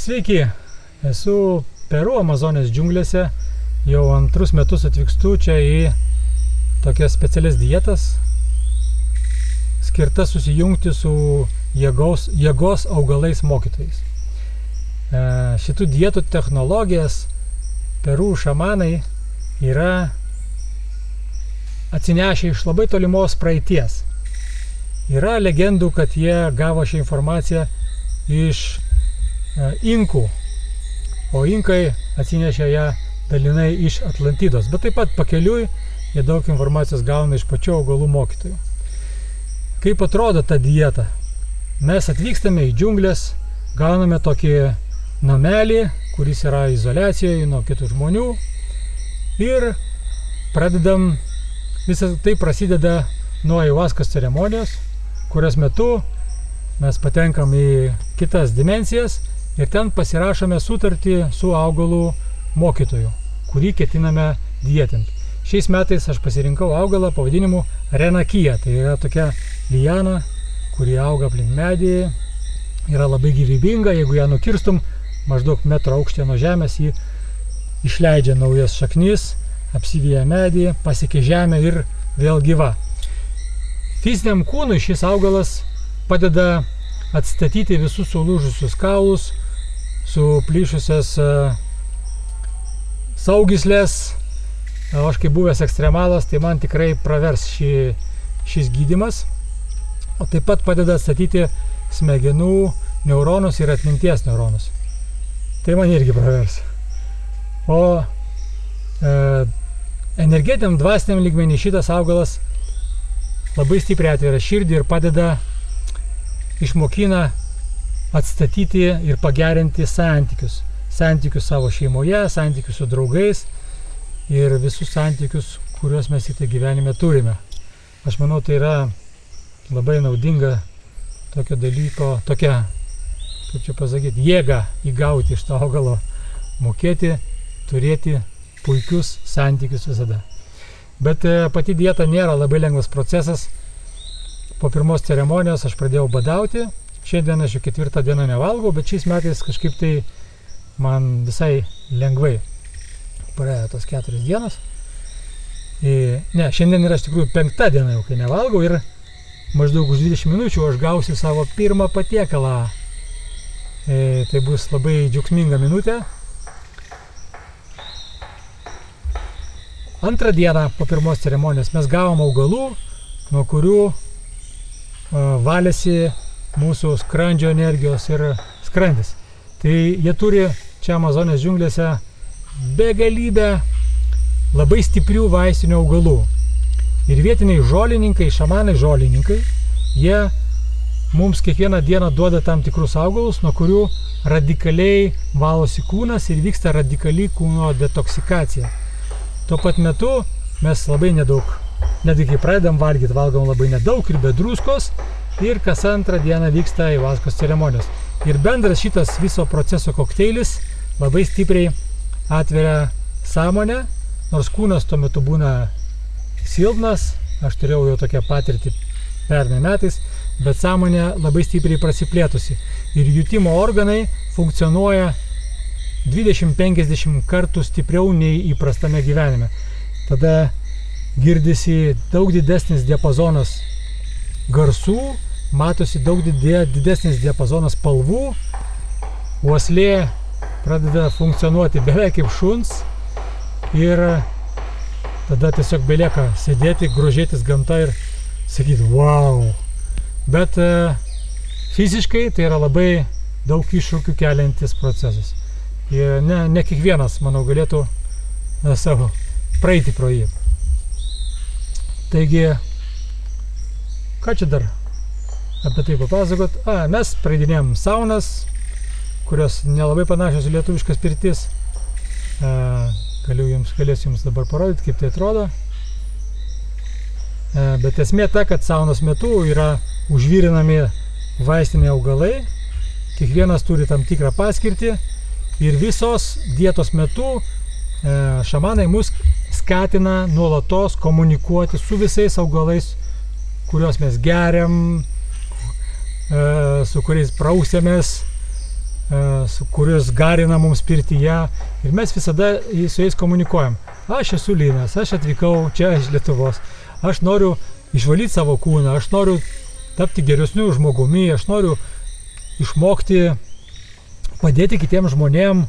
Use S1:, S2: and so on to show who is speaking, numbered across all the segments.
S1: Sveiki, esu Peru Amazonės džiunglėse, jau antrus metus atvykstu čia į tokias specialias dietas, skirtas susijungti su jėgos augalais mokytojais. Šitų dietų technologijas Peru šamanai yra atsinešę iš labai tolimos praeities. Yra legendų, kad jie gavo šią informaciją iš inkų, o inkai atsinešė ją dalinai iš Atlantidos, bet taip pat pakeliui jie daug informacijos gauna iš pačių augalų mokytojų. Kaip atrodo ta dieta? Mes atvykstame į džiunglės, gauname tokį namelį, kuris yra izoliacijoje nuo kitų žmonių ir pradedam, visą tai prasideda nuo ayahuaskos ceremonijos, kurios metu mes patenkam į kitas dimensijas ir ten pasirašome sutartį su augalų mokytoju, kurį ketiname dietinti. Šiais metais aš pasirinkau augalą pavadinimu Renakija. Tai yra tokia liana, kuri auga aplink medį, yra labai gyvybinga. Jeigu ją nukirstum maždaug metro aukštė nuo žemės, ji išleidžia naujas šaknis, apsivyja medį, pasiekia žemę ir vėl gyva. Fiziniam kūnui šis augalas padeda atstatyti visus sulūžusius kaulus, suplyšusias saugyslės. Aš kaip buvęs ekstremalas, tai man tikrai pravers šis gydymas. O taip pat padeda atstatyti smegenų neuronus ir atminties neuronus. Tai man irgi pravers. O energetiniam dvasiniam lygmenį šitas augalas labai stipriai atveria širdį ir padeda, išmokina atstatyti ir pagerinti santykius. Santykius savo šeimoje, santykius su draugais ir visus santykius, kuriuos mes į tai gyvenime turime. Aš manau, tai yra labai naudinga tokio dalyko, tokia, kaip čia pasakyti, jėgą įgauti iš to augalo, mokėti, turėti puikius santykius visada. Bet pati dieta nėra labai lengvas procesas. Po pirmos ceremonijos aš pradėjau badauti. Šiandien aš jau 4. dieną nevalgau, bet šiais metais kažkaip tai man visai lengvai praėjo tos 4 dienos. Ne, šiandien yra iš tikrųjų 5. diena jau, kai nevalgau, ir maždaug už 20 minučių aš gausiu savo pirmą patiekalą. Tai bus labai džiaugsminga minutė. Antrą dieną po pirmos ceremonijos mes gavom augalų, nuo kurių valėsi mūsų skrandžio energijos ir skrandis. Tai jie turi čia Amazonės džiunglėse begalybę labai stiprių vaistinių augalų. Ir vietiniai žolininkai, šamanai žolininkai, jie mums kiekvieną dieną duoda tam tikrus augalus, nuo kurių radikaliai valosi kūnas ir vyksta radikali kūno detoksikacija. Tuo pat metu mes labai nedaug, netgi kai pradedam valgyti, valgom labai nedaug ir be druskos, ir kas antrą dieną vyksta ayahuaskos ceremonijos. Ir bendras šitas viso proceso kokteilis labai stipriai atveria sąmonę, nors kūnas tuo metu būna silpnas, aš turėjau jau tokią patirtį pernai metais, bet sąmonė labai stipriai prasiplėtusi. Ir jutimo organai funkcionuoja 20-50 kartų stipriau nei įprastame gyvenime. Tada girdisi daug didesnis diapazonas garsų, matosi daug didesnis diapazonas spalvų, uoslė pradeda funkcionuoti beveik kaip šuns ir tada tiesiog belieka sėdėti, grožėtis gamta ir sakyti wow. Bet fiziškai tai yra labai daug iššūkių keliantis procesas. Ir ne kiekvienas, manau, galėtų savo praeiti pro jį. Taigi, ką čia dar apie tai papasakot? Mes praeidinėjom saunas, kurios nelabai panašios į lietuviškas pirtis. Galėsiu jums dabar parodyti, kaip tai atrodo. Bet esmė ta, kad saunos metu yra užvirinami vaistiniai augalai. Kiekvienas turi tam tikrą paskirtį. Ir visos dietos metu šamanai mus skatina nuolatos komunikuoti su visais augalais, kuriuos mes geriam, su kuriais prausiamės, kuris garina mums pirtyje ir mes visada su jais komunikuojam. Aš esu Linas, aš atvykau čia iš Lietuvos, aš noriu išvalyti savo kūną, aš noriu tapti geresniu žmogumi, aš noriu išmokti padėti kitiems žmonėm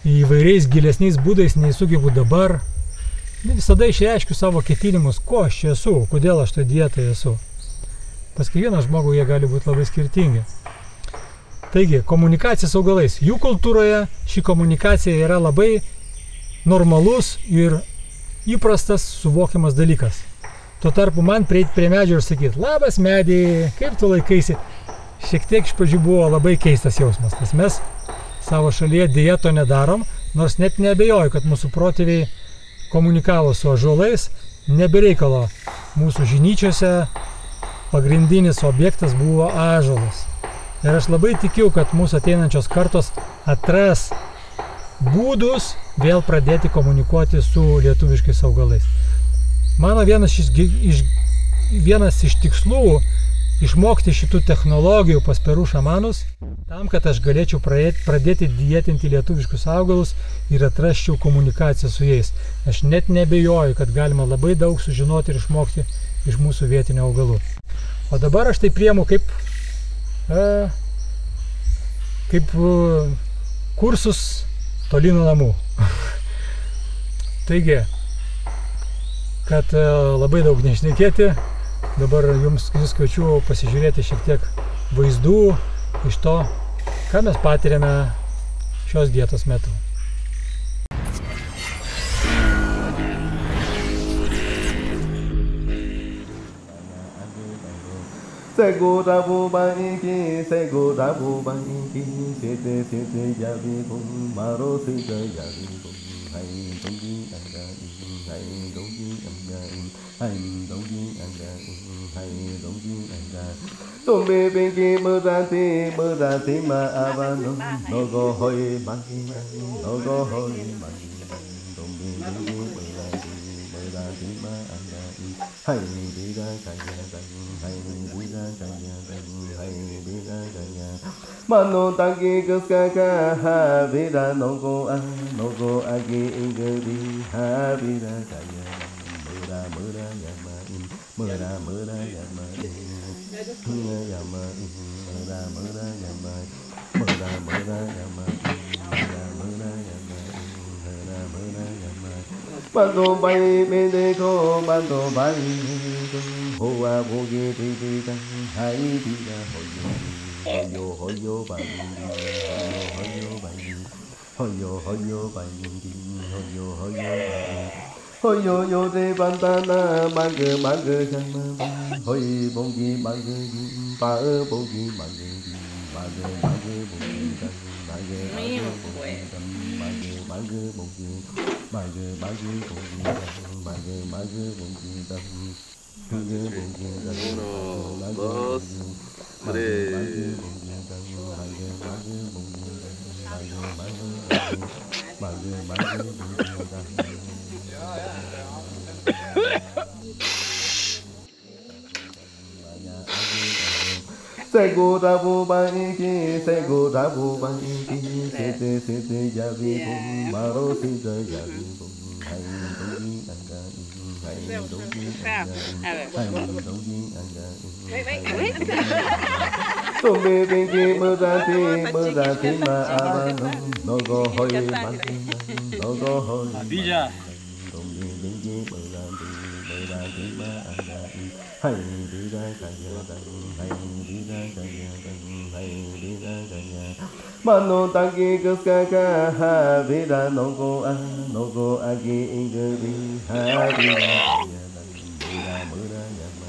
S1: įvairiais gilesniais būdais, nei sugebu dabar. Visada išreiškiu savo ketinimus, ko aš čia esu, kodėl aš toje dietoje esu. Pas kiekvieną žmogų jie gali būti labai skirtingi. Taigi, komunikacija su augalais. Jų kultūroje ši komunikacija yra labai normalus ir įprastas suvokiamas dalykas. Tuo tarpu man prieiti prie medžio ir sakyti, labas medį, kaip tu laikaisi, šiek tiek iš pradžių buvo labai keistas jausmas, nes mes savo šalyje dėja to nedarom, nors net neabejoju, kad mūsų protėviai komunikavo su ąžuolais, nebereikalo mūsų žinyčiose pagrindinis objektas buvo ąžuolas. Ir aš labai tikiu, kad mūsų ateinančios kartos atras būdus vėl pradėti komunikuoti su lietuviškais augalais. Mano vienas iš tikslų išmokti šitų technologijų pas Peru šamanus, tam, kad aš galėčiau pradėti dietinti lietuviškus augalus ir atrasčiau komunikaciją su jais. Aš net nebejoju, kad galima labai daug sužinoti ir išmokti iš mūsų vietinių augalų. O dabar aš tai priimu kaip kursus toli nuo namų. Taigi, kad labai daug nešnekėti, dabar jums kviečiu pasižiūrėti šiek tiek vaizdų iš to, ką mes patiriame šios dietos metu.
S2: Segura bubaniki, segura bubaniki, sete yabi bum, maro sete yabi bum, hai dongi anga, hai dongi anga, hai dongi anga, hai dongi anga. Tumbe bengi murati ma avano, no go hoi mangi, no go hoi mangi. Tumbe bengi murati ma anga, hai dira kaya dang, hai dira kaya dang, hai dira kaya. Mano tangi kuskaka ha dira no go agi ingeri ha dira kaya dang, mura yama mura yama yama mura yama Bando bay me dekho bando bay hoa bogi di da hai di da hoyo bay hoyo yo de bandana mang chang hoy bogi mang pa bogi mang Segura bubaniki, sete yabi bum, maro sete yabi bum, hai dongi anga, hai dongi anga. Tumbe bengi murati ma avano, no go hoi mangi, no go hoi mangi. Tumbe bengi murati ma anga, hai dira kaya dang, hai dira kaya dang, hai dira kaya. Mano tangi kuskaka ha dira no go agi ingeri ha dira kaya dang, mura yama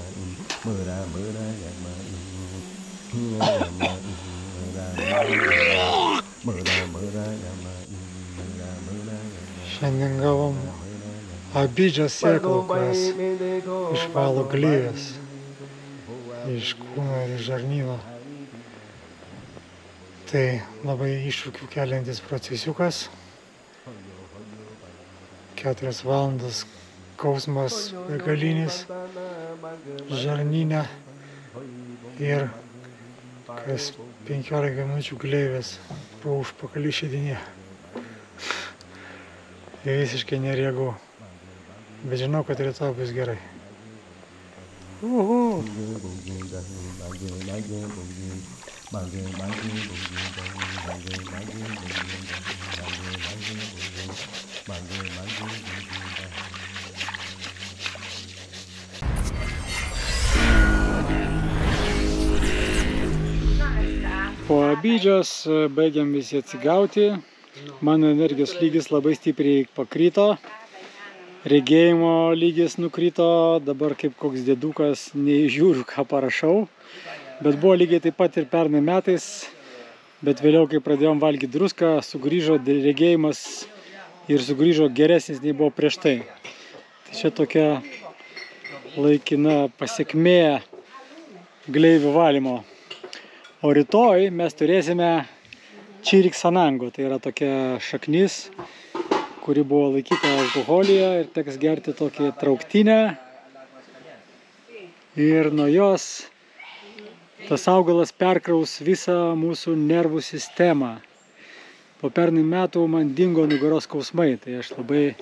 S1: Šiandien gavom abidžios sėklų, kurios išvalo glijos iš kūno ir iš žarnyno. Tai labai iššūkių keliantis procesiukas. 4 valandas skausmas begalinis žarnyne ir Kas 15 minučių gleivės po užpakalį šėdinė. Visiškai nereaguoju. Bet žinau, kad rytoj bus gerai. Uhu. Po Abidžios baigiam visi atsigauti. Mano energijos lygis labai stipriai pakrito. Regėjimo lygis nukrito. Dabar kaip koks dėdukas neįžiūriu, ką parašau. Bet buvo lygiai taip pat ir pernai metais. Bet vėliau, kai pradėjom valgyti druską, sugrįžo regėjimas ir sugrįžo geresnis nei buvo prieš tai. Tai čia tokia laikina pasiekmė gleivių valymo. O rytoj mes turėsime čiriksanango, tai yra tokia šaknis, kuri buvo laikyta alkoholyje ir teks gerti tokį trauktinę. Ir nuo jos tas augalas perkraus visą mūsų nervų sistemą. Po pernai metų man dingo nugaros skausmai, tai aš labai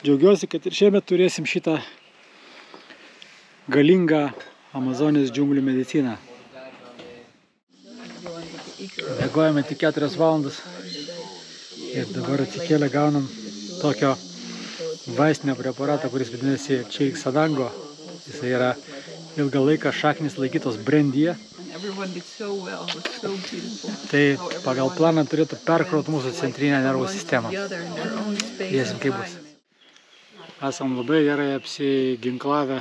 S1: džiaugiuosi, kad ir šiemet turėsim šitą galingą Amazonės džiunglių mediciną. Miegojame tik 4 valandas ir dabar atsikėlę gaunam tokio vaistinio preparatą, kuris vadinasi čiriksanango. Jisai yra ilgą laiką šaknis laikytos brandyje. Tai pagal planą turėtų perkrauti mūsų centrinę nervų sistemą. Žiūrėsim, kaip bus. Esam labai gerai apsiginklavę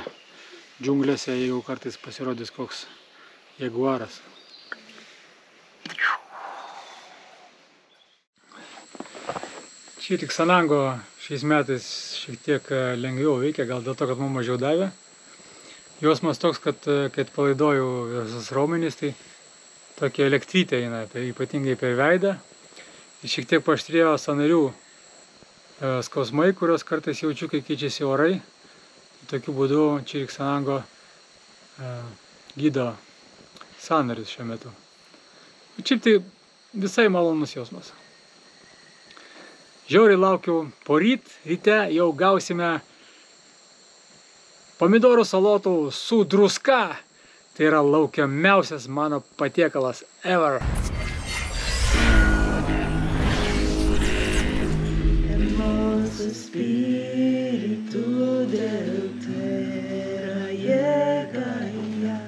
S1: džiunglėse, jeigu kartais pasirodys koks jaguaras. Čiriksanango šiais metais šiek tiek lengviau veikia, gal dėl to, kad mums mažiau davė. Jausmas toks, kad kai atpalaiduoju visus raumenis, tai tokia elektrytė eina, ypatingai per veidą. Ir šiek tiek paaštrėjo sąnarių skausmai, kurios kartais jaučiu, kai keičiasi orai. Tokiu būdu čiriksanango gydo sąnarius šiuo metu. Šiaip tai visai malonus jausmas. Žiauriai laukiu poryt, ryte jau gausime pomidorų salotų su druska. Tai yra laukiamiausias mano patiekalas ever.
S3: Hermoso espíritu del tierra llega ya.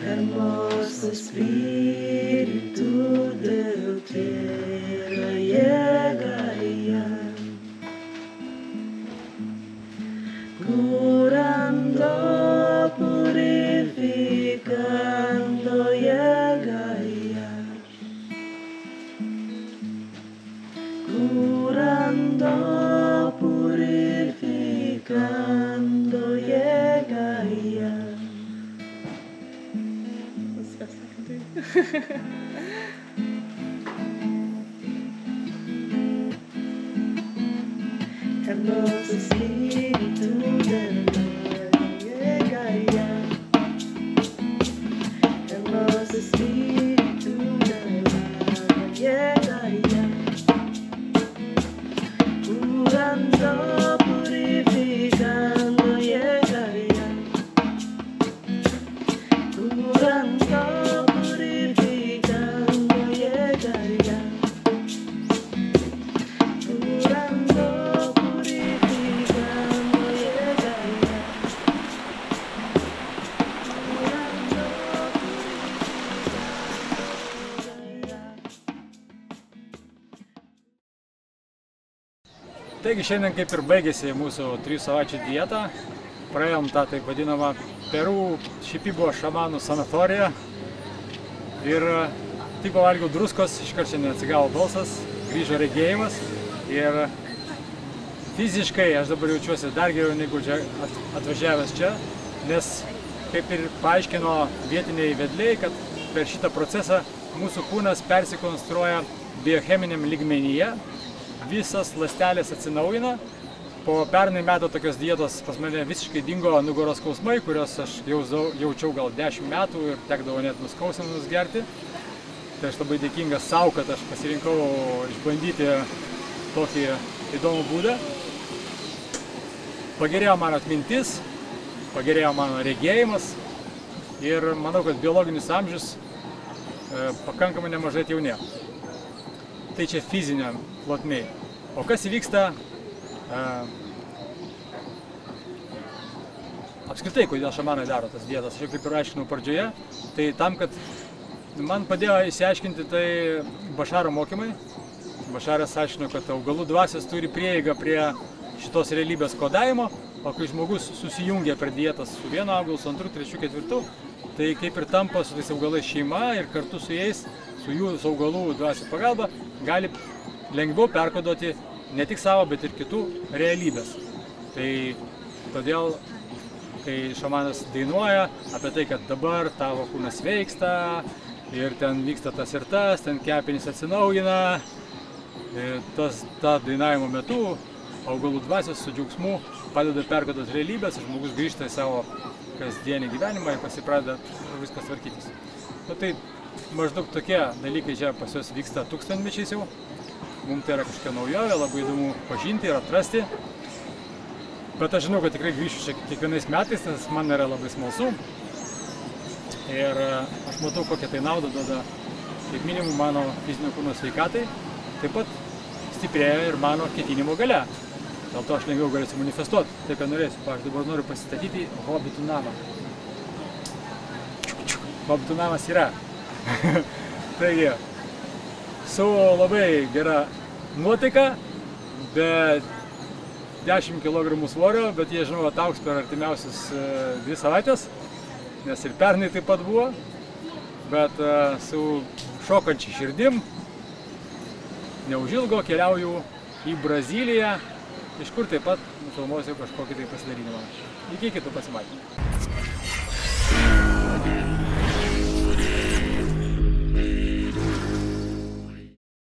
S3: Hermoso espíritu del tierra llega ya. Curando, purificando llega ya. Curando, purificando llega ya. Hermoso espíritu del norte llega ya. Hermoso espíritu del norte llega ya. Curando, purificando llega ya. Curando, purificando llega ya. Curando, purificando llega ya.
S1: Taigi šiandien kaip ir baigėsi mūsų 3 savaičių dieta. Praėjom tą taip vadinamą Peru Šipibo šamanų sanatoriją. Ir tik pavalgiau druskos, iškart šiandien atsigavo balsas, grįžo regėjimas. Ir fiziškai aš dabar jaučiuosi dar geriau negu atvažiavęs čia, nes kaip ir paaiškino vietiniai vedliai, kad per šitą procesą mūsų kūnas persikonstruoja biocheminiam lygmenyje, visas ląstelės atsinaujina, po pernai metų tokios dietos pas mane visiškai dingo nugaros skausmai, kurios aš jaučiau gal 10 metų ir tekdavo net nuskausminus gerti. Tai aš labai dėkingas savo, kad aš pasirinkau išbandyti tokį įdomų būdą. Pagerėjo mano atmintis, pagerėjo mano regėjimas ir manau, kad biologinis amžius pakankamai nemažai atjaunėjo. Tai čia fiziniam plotmėj. O kas įvyksta apskritai, kodėl šamanai daro tas dietas, aš jau kaip ir aiškinau pradžioje, tai tam, kad man padėjo įsiaiškinti tai Bašaro mokymai. Bašaras aiškino, kad augalų dvasios turi prieigą prie šitos realybės kodavimo, o kai žmogus susijungia per dietas su vienu augalu, su antru, trečiu, ketvirtu, tai kaip ir tampa su tais augalais šeima ir kartu su jais, su jų augalų dvasių pagalba, gali lengviau perkoduoti ne tik savo, bet ir kitų realybės. Tai todėl, kai šamanas dainuoja apie tai, kad dabar tavo kūnas sveiksta ir ten vyksta tas ir tas, ten kepenys atsinaujina, ta dainavimo metu augalų dvasios su džiaugsmu padeda perkoduoti realybės, žmogus grįžta į savo kasdienį gyvenimą ir pasipradeda viskas tvarkytis. Tai maždaug tokie dalykai čia pas juos vyksta tūkstantmečiais jau. Mums tai yra kažkokia naujovė, labai įdomu pažinti ir atrasti. Bet aš žinau, kad tikrai grįšiu čia kiekvienais metais, nes man yra labai smalsu. Ir aš matau, kokią tai naudą duoda kaip minimum mano fizinio kūno sveikatai. Taip pat stiprėja ir mano ketinimo galia. Dėl to aš lengviau galėsiu manifestuoti. Taip, kad norėsiu. Aš dabar noriu pasistatyti hobitų namą. Hobitų namas yra. Taigi, su labai gera nuotaika, be 10 kg svorio, bet jie, žinau, ataugs per artimiausias 2 savaitės, nes ir pernai taip pat buvo, bet su šokančia širdim neužilgo keliauju į Braziliją, iš kur taip pat nufilmuosiu kažkokį tai pasidarinimą. Iki kitų pasimatymų.